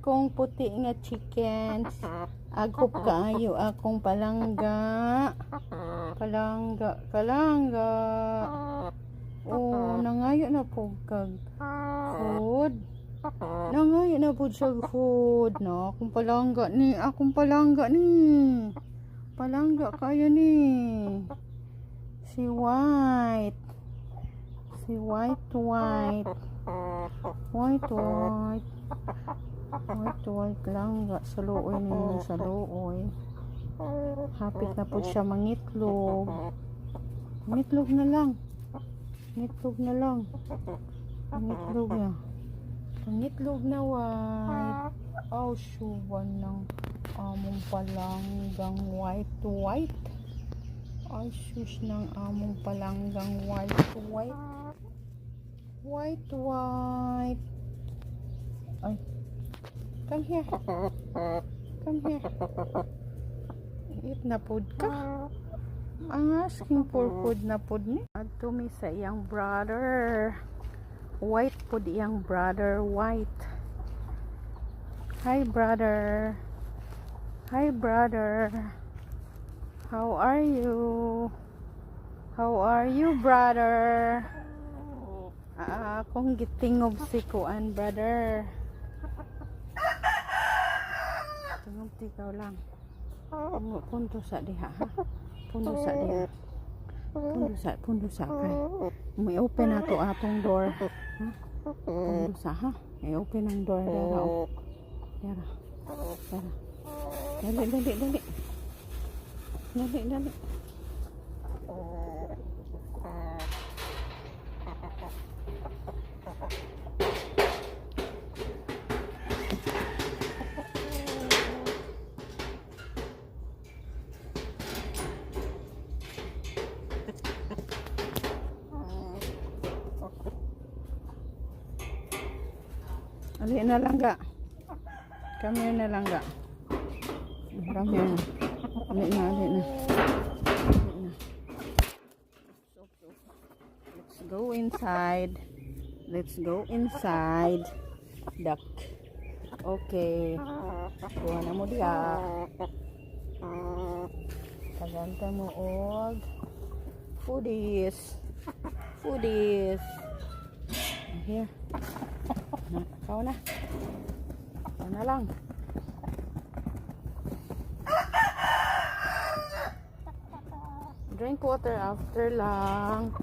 akong puti nga chickens. Agop kaayo akong palangga. Palangga. Oh, nangayo na po kag food. Nangayo na po siya food. No, akong palangga ni. Palangga kayo ni. Si White. White langga sa looy niya sa looy. Hapit na po siya mangitlog. Mangitlog na lang. Pangitlog na White. Oh, suwan ng among palanggang white. Ay, sus ng among palanggang white. Ay, come here. Eat na food ka. Ang asking for food na food ni. Adto mi sa iyang brother. White po iyang brother. White. Hi brother. How are you? Brother? Akong gitingob si kuan brother. Tingob tikaw lang. Punto sa diha ha. Punto sa kay. May open ato atong door. Ha? Punto sa ha. May open ang door dara. Dara. Dali. Ali na langga. Kami na langga. Kami na. Ali na. Let's go inside. Duck. Okay. Kuha na mo diya. Paganta mo og foodies. Here. Kau na lang. Drink water after lang.